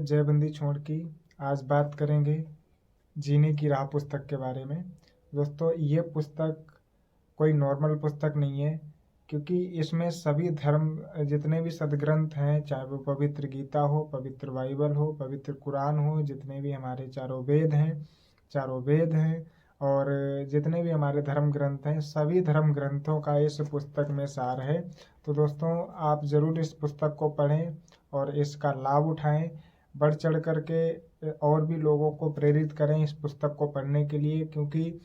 जयबंदी छोड़ की आज बात करेंगे जीने की राह पुस्तक के बारे में। दोस्तों, ये पुस्तक कोई नॉर्मल पुस्तक नहीं है, क्योंकि इसमें सभी धर्म जितने भी सदग्रंथ हैं, चाहे वो पवित्र गीता हो, पवित्र बाइबल हो, पवित्र कुरान हो, जितने भी हमारे चारों वेद हैं और जितने भी हमारे धर्म ग्रंथ हैं, सभी धर्म ग्रंथों का इस पुस्तक में सार है। तो दोस्तों, आप ज़रूर इस पुस्तक को पढ़ें और इसका लाभ उठाएं। बढ़ चढ़ करके और भी लोगों को प्रेरित करें इस पुस्तक को पढ़ने के लिए, क्योंकि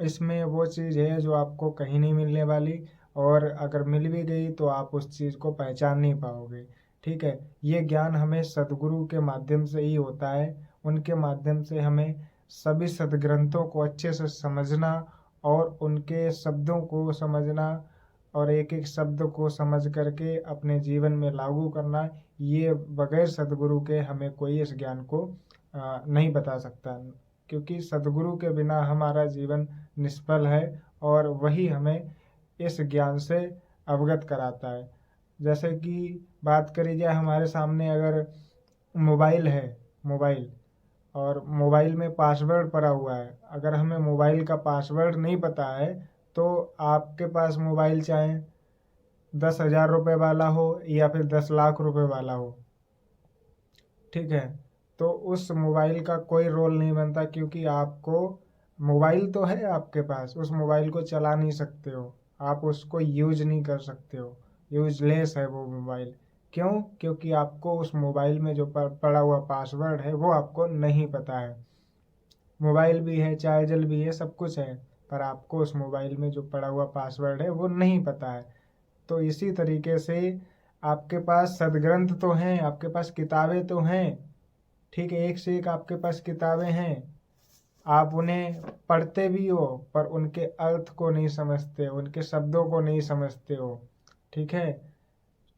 इसमें वो चीज़ है जो आपको कहीं नहीं मिलने वाली, और अगर मिल भी गई तो आप उस चीज़ को पहचान नहीं पाओगे। ठीक है, ये ज्ञान हमें सदगुरु के माध्यम से ही होता है। उनके माध्यम से हमें सभी सदग्रंथों को अच्छे से समझना और उनके शब्दों को समझना और एक एक शब्द को समझ करके अपने जीवन में लागू करना, ये बगैर सदगुरु के हमें कोई इस ज्ञान को नहीं बता सकता, क्योंकि सदगुरु के बिना हमारा जीवन निष्फल है और वही हमें इस ज्ञान से अवगत कराता है। जैसे कि बात करी जाए, हमारे सामने अगर मोबाइल और मोबाइल में पासवर्ड पड़ा हुआ है, अगर हमें मोबाइल का पासवर्ड नहीं पता है तो आपके पास मोबाइल चाहे 10,000 रुपये वाला हो या फिर 10 लाख रुपए वाला हो, ठीक है, तो उस मोबाइल का कोई रोल नहीं बनता, क्योंकि आपको मोबाइल तो है आपके पास, उस मोबाइल को चला नहीं सकते हो, आप उसको यूज नहीं कर सकते हो, यूजलेस है वो मोबाइल। क्यों? क्योंकि आपको उस मोबाइल में जो पड़ा हुआ पासवर्ड है वो आपको नहीं पता है। मोबाइल भी है, चार्जर भी है, सब कुछ है, पर आपको उस मोबाइल में जो पड़ा हुआ पासवर्ड है वो नहीं पता है। तो इसी तरीके से आपके पास सदग्रंथ तो हैं, आपके पास किताबें तो हैं, ठीक है, एक से एक आपके पास किताबें हैं, आप उन्हें पढ़ते भी हो पर उनके अर्थ को नहीं समझते, उनके शब्दों को नहीं समझते हो। ठीक है,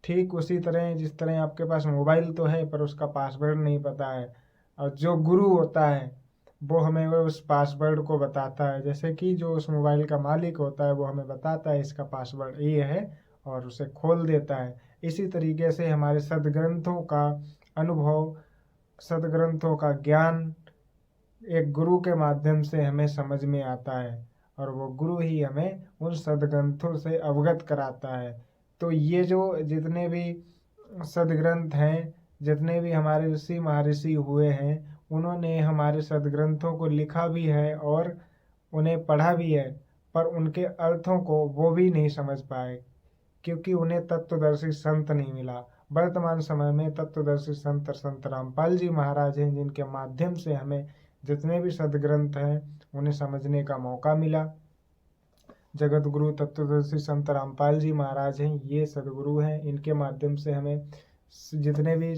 ठीक उसी तरह जिस तरह आपके पास मोबाइल तो है पर उसका पासवर्ड नहीं पता है, और जो गुरु होता है वो हमें वो उस पासवर्ड को बताता है। जैसे कि जो उस मोबाइल का मालिक होता है वो हमें बताता है इसका पासवर्ड ये है और उसे खोल देता है। इसी तरीके से हमारे सदग्रंथों का अनुभव, सदग्रंथों का ज्ञान एक गुरु के माध्यम से हमें समझ में आता है, और वो गुरु ही हमें उन सदग्रंथों से अवगत कराता है। तो ये जो जितने भी सदग्रंथ हैं, जितने भी हमारे ऋषि महर्षि हुए हैं, उन्होंने हमारे सदग्रंथों को लिखा भी है और उन्हें पढ़ा भी है, पर उनके अर्थों को वो भी नहीं समझ पाए, क्योंकि उन्हें तत्वदर्शी संत नहीं मिला। वर्तमान समय में तत्वदर्शी संत रामपाल जी महाराज हैं, जिनके माध्यम से हमें जितने भी सदग्रंथ हैं उन्हें समझने का मौका मिला। जगत गुरु तत्वदर्शी संत रामपाल जी महाराज हैं, ये सदगुरु हैं, इनके माध्यम से हमें जितने भी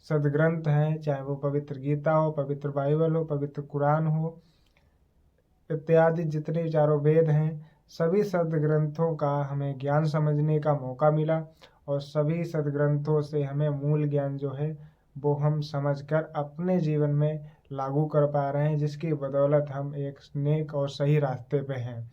सदग्रंथ हैं, चाहे वो पवित्र गीता हो, पवित्र बाइबल हो, पवित्र कुरान हो, इत्यादि जितने चारों वेद हैं, सभी सदग्रंथों का हमें ज्ञान समझने का मौका मिला, और सभी सदग्रंथों से हमें मूल ज्ञान जो है वो हम समझकर अपने जीवन में लागू कर पा रहे हैं, जिसकी बदौलत हम एक नेक और सही रास्ते पे हैं,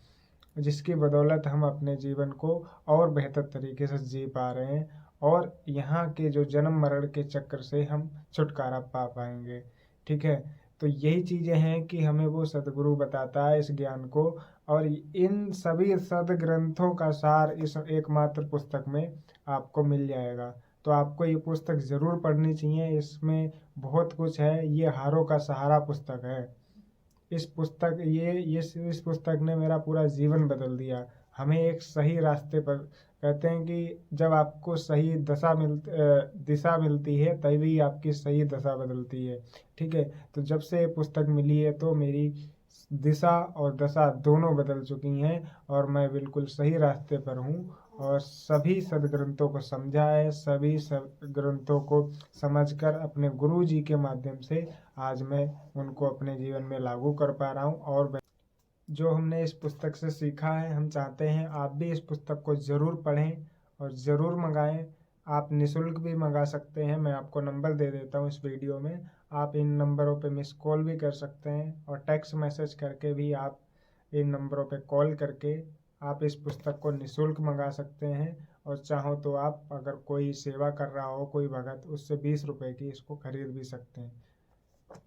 जिसकी बदौलत हम अपने जीवन को और बेहतर तरीके से जी पा रहे हैं, और यहाँ के जो जन्म मरण के चक्र से हम छुटकारा पा पाएंगे। ठीक है, तो यही चीज़ें हैं कि हमें वो सदगुरु बताता है इस ज्ञान को, और इन सभी सदग्रंथों का सार इस एकमात्र पुस्तक में आपको मिल जाएगा। तो आपको ये पुस्तक ज़रूर पढ़नी चाहिए, इसमें बहुत कुछ है, ये हारों का सहारा पुस्तक है। इस पुस्तक ने मेरा पूरा जीवन बदल दिया। हमें एक सही रास्ते पर, कहते हैं कि जब आपको सही दिशा मिलती है तभी आपकी सही दशा बदलती है। ठीक है, तो जब से ये पुस्तक मिली है तो मेरी दिशा और दशा दोनों बदल चुकी हैं, और मैं बिल्कुल सही रास्ते पर हूँ, और सभी सदग्रंथों को समझा है, सभी सदग्रंथों को समझकर अपने गुरु जी के माध्यम से आज मैं उनको अपने जीवन में लागू कर पा रहा हूँ। और जो हमने इस पुस्तक से सीखा है, हम चाहते हैं आप भी इस पुस्तक को ज़रूर पढ़ें और ज़रूर मंगाएं। आप निःशुल्क भी मंगा सकते हैं, मैं आपको नंबर दे देता हूँ इस वीडियो में, आप इन नंबरों पे मिस कॉल भी कर सकते हैं, और टेक्स्ट मैसेज करके भी आप इन नंबरों पे कॉल करके आप इस पुस्तक को निःशुल्क मंगा सकते हैं। और चाहो तो आप अगर कोई सेवा कर रहा हो कोई भगत, उससे 20 रुपए की इसको खरीद भी सकते हैं।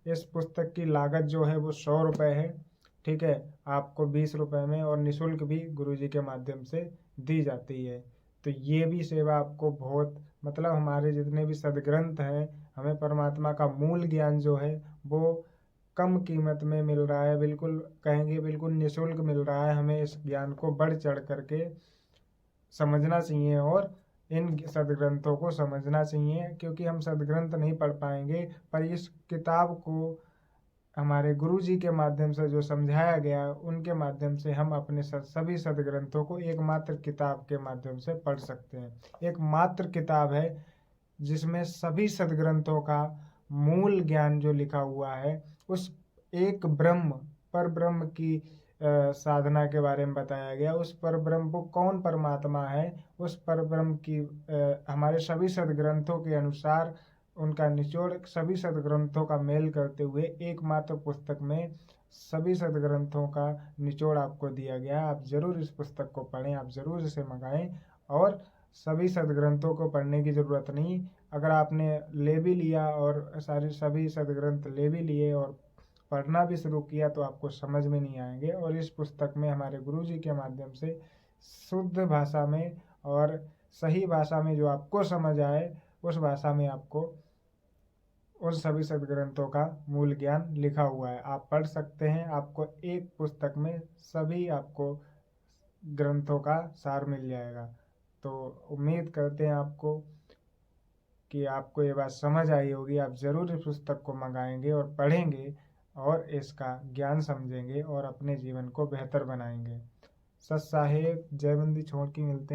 इस पुस्तक की लागत जो है वो 100 रुपये है, ठीक है। आपको 20 रुपये में और निःशुल्क भी गुरुजी के माध्यम से दी जाती है। तो ये भी सेवा आपको बहुत, मतलब हमारे जितने भी सदग्रंथ हैं, हमें परमात्मा का मूल ज्ञान जो है वो कम कीमत में मिल रहा है, बिल्कुल कहेंगे बिल्कुल निःशुल्क मिल रहा है। हमें इस ज्ञान को बढ़ चढ़ करके समझना चाहिए और इन सदग्रंथों को समझना चाहिए, क्योंकि हम सदग्रंथ नहीं पढ़ पाएंगे, पर इस किताब को हमारे गुरुजी के माध्यम से जो समझाया गया उनके माध्यम से हम अपने सभी सदग्रंथों को एकमात्र किताब के माध्यम से पढ़ सकते हैं। एक मात्र किताब है जिसमें सभी सदग्रंथों का मूल ज्ञान जो लिखा हुआ है, उस एक ब्रह्म पर ब्रह्म की साधना के बारे में बताया गया। उस पर ब्रह्म को कौन परमात्मा है, उस पर ब्रह्म की हमारे सभी सदग्रंथों के अनुसार उनका निचोड़ सभी सदग्रंथों का मेल करते हुए एकमात्र पुस्तक में सभी सदग्रंथों का निचोड़ आपको दिया गया। आप जरूर इस पुस्तक को पढ़ें, आप जरूर इसे मंगाएं। और सभी सदग्रंथों को पढ़ने की ज़रूरत नहीं, अगर आपने ले भी लिया और सभी सदग्रंथ ले भी लिए और पढ़ना भी शुरू किया तो आपको समझ में नहीं आएंगे। और इस पुस्तक में हमारे गुरुजी के माध्यम से शुद्ध भाषा में और सही भाषा में जो आपको समझ आए उस भाषा में आपको उन सभी सदग्रंथों का मूल ज्ञान लिखा हुआ है, आप पढ़ सकते हैं। आपको एक पुस्तक में सभी आपको ग्रंथों का सार मिल जाएगा। तो उम्मीद करते हैं आपको कि आपको ये बात समझ आई होगी। आप ज़रूर इस पुस्तक को मंगाएंगे और पढ़ेंगे और इसका ज्ञान समझेंगे और अपने जीवन को बेहतर बनाएंगे। सत साहेब जय बंदी छोड़ के मिलते हैं।